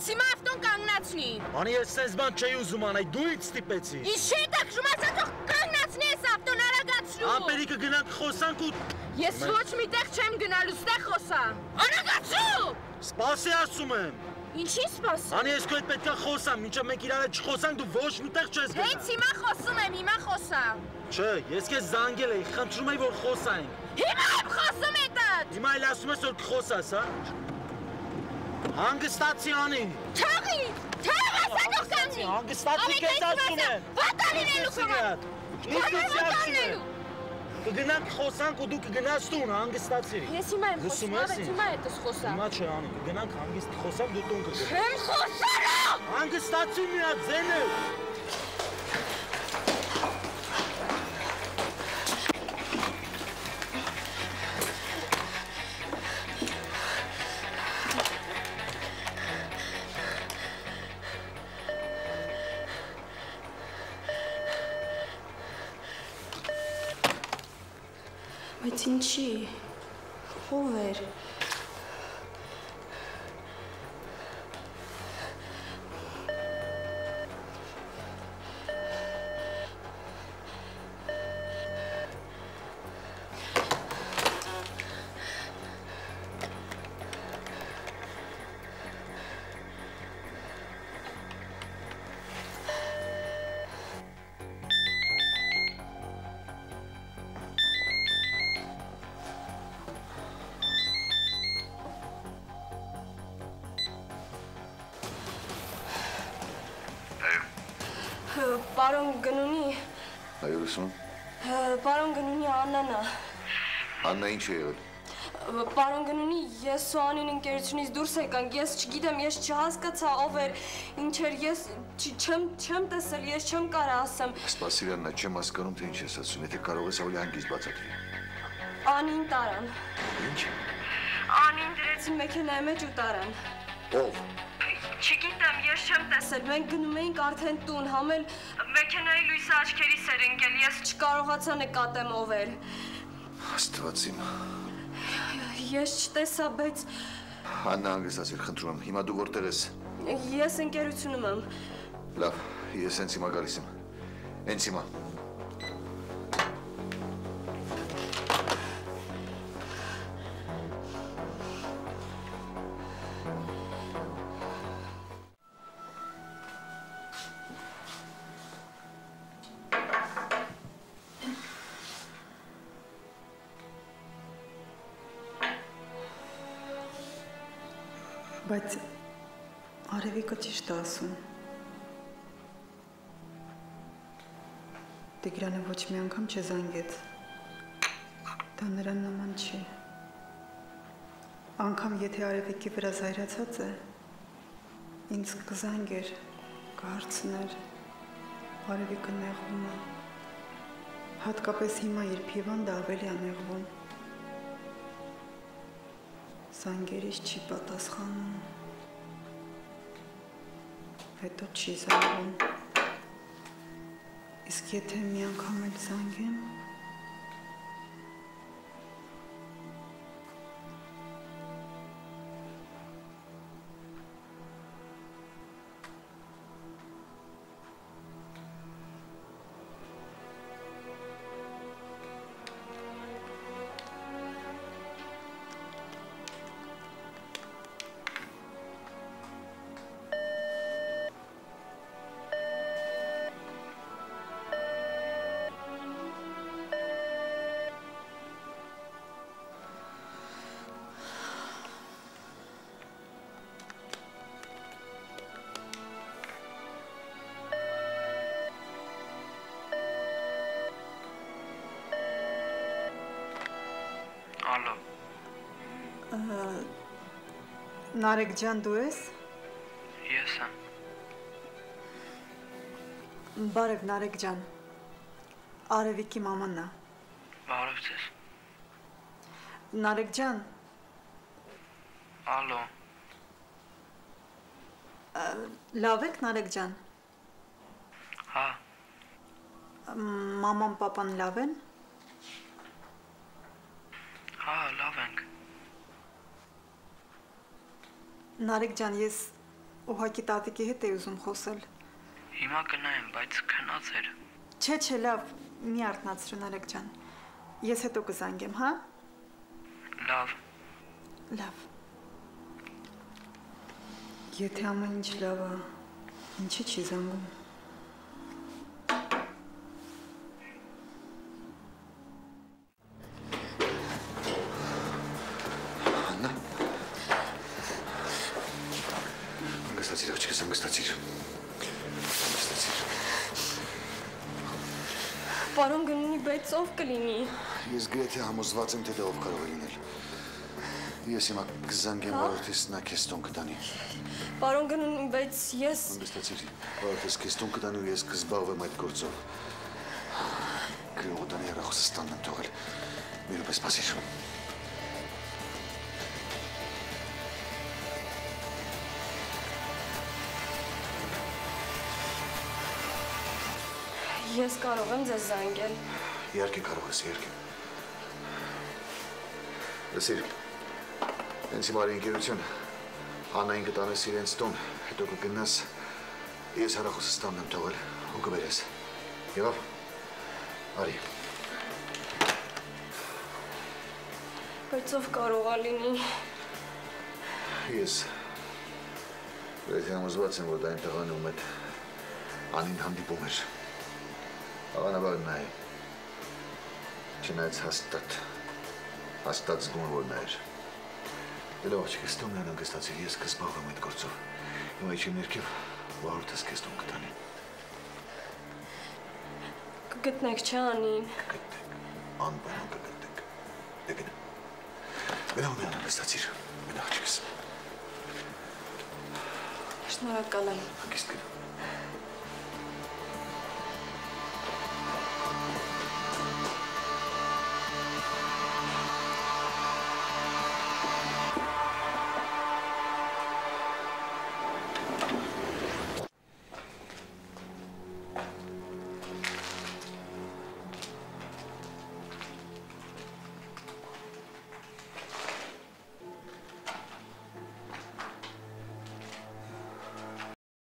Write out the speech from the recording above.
Հենց հիմա ավտոն կանգնացնի։ Անի ես սենց բան չէի ուզում անեի, դու ինձ ստիպեցի։ Ինչ չի տակշում, ասա թող կանգնացնի ես ավտոն արագացրու։ Ապերի կգնանք խոսանք ու… Ես ոչ մի տեղ չեմ գնալու, ստեղ խոսամ։ Արագացրու։ Սպասի ասում եմ։ Ինչի սպասեմ։ Անի ես քո հետ պետք է խոսամ, մինչև մենք իրար հետ չխոսանք, դու ոչ մի տեղ չես գնա։ Հենց հիմա խոսում եմ, հիմա խոսամ։ Չէ, ես քեզ զանգել էի, խնդրում էի որ խոսանք։ Հիմա եմ խոսում հետդ։ Հիմա էլ ասում ես որ կխոսաս, հա։ Հանգստացի Անի։ Թողի, թող ասա թող կանգնի։ Հանգստացի քեզ ասում եմ։ Վատա լինելու կողմ։ Կգնանք խոսանք ու դու կգնաս տուն, հանգստացի։ Ես հիմա եմ խոսում, հիմա հետս խոսամ։ Հիմա չէ Անի, կգնանք հանգիստ խոսանք դու տուն կգնաս։ Չեմ խոսալու։ Հանգստացի մի հատ ձենը։ Բայց ինչի, ով էր։ Պարոն Գնունի։ Այո, լսում։ Պարոն Գնունի Աննան է։ Աննա ինչ է եղել։ Պարոն Գնունի, ես ու Անին ընկերությունից դուրս եկանք, ես չգիտեմ, ես չհասկացա ով էր, ինչ էր, ես չեմ տեսել, ես չեմ կարա ասեմ։ Սպասիր Աննա, չեմ հասկանում, թե ինչ ես ասում, եթե կարող ես ավելի հանգիստ բացատրի։ Անին տարան։ Ինչ։ Անին դրեցին մեքենայի մեջ ու տարան։ Ով։ Չգիտեմ, ես չեմ տեսել, մենք գնում էինք արդեն տուն, համել մեքենայի լույսը աչքերիս էր ընկել, ես չկարողացա նկատեմ ով էր։ Աստված իմ։ Ես չտեսա, բայց… Աննա հանգստացիր, խնդրում եմ, հիմա դու որտեղ ես։ Ես ընկերությունում եմ։ Լավ, ես հենց հիմա գալիս եմ։ Հենց հիմա։ Բայց Արևիկը ճիշտ է ասում։ Տիգրանը ոչ մի անգամ չզանգեց։ Դա նրան նման չի։ Անգամ եթե Արևիկի վրա զայրացած է, ինձ կզանգեր, կհարցներ, Արևիկը նեղվում է։ Հատկապես հիմա, երբ Հիվանդը ավելի է նեղվում։ Զանգերից չի պատասխանում, հետո չի զանգում, իսկ եթե մի անգամ էլ զանգեմ, Ալո։ Նարեկ ջան, դու ես։ Ես եմ։ Բարև Նարեկ ջան։ Արևիկի մաման է։ Բարև ձեզ։ Նարեկ ջան։ Ալո։ Լավ եք Նարեկ ջան։ Հա։ Մաման պապան լավ են։ Հա, լավ ենք։ Նարեկ ջան, ես ուղղակի տատիկի հետ էի ուզում խոսել։ Հիմա կնայեմ, բայց քնած էր։ Չէ, լավ, մի արթնացրու Նարեկ ջան։ Ես հետո կզանգեմ, հա։ Լավ։ Եթե ամեն ինչ լավ է, ինչի՞ չի զանգում։ Աննա։ Հանգստացիր, աղջիկս, հանգստացիր։ Պարոն Գնունի, բայց ով կլինի։ Ես գրեթե համոզված եմ, թե դա ով կարող է լինել։ Ես հիմա կզանգեմ վարորդիս, նա քեզ տուն կտանի։ Պարոն Գնունի, բայց ես… Հանգստացիր, վարորդիս քեզ տուն կտանի ու ես կզբաղվեմ այդ գործով։ Գրողը տանի հեռախոսը ստանն եմ թողել։ Մի րոպե սպասիր։ Ես կարող եմ ձեզ զանգել։ Իհարկե կարող ես, իհարկե։ Լսիր, հենց հիմա արի ընկերություն, Հաննային կտանես իրենց տուն, հետո կգնաս, ես հեռախոսը ստանն եմ թողել ու կբերես։ Եղավ, արի։ Բայց ով կարող է լինի։ Ես գրեթե համոզված եմ, որ դա այն տղան ում հետ Անին հանդիպում էր։ Աղանաբար նա է, չնայած հաստատ զգում եմ, որ նա էր։ Դե լավ աղջիկս, տուն նրան հանգստացիր, ես կզբաղվեմ այդ գործով։ Հիմա իջեմ ներքև, վարորդս քեզ տուն կտանի։ Կգտնեք, չէ՞ Անին։ Կգտնեք, անպայման կգտնեք։ Դե գնա։ Գնա ու նրան հանգստացիր, գնա աղջիկս։ Շնորհակալ եմ։ Հանգիստ գնա։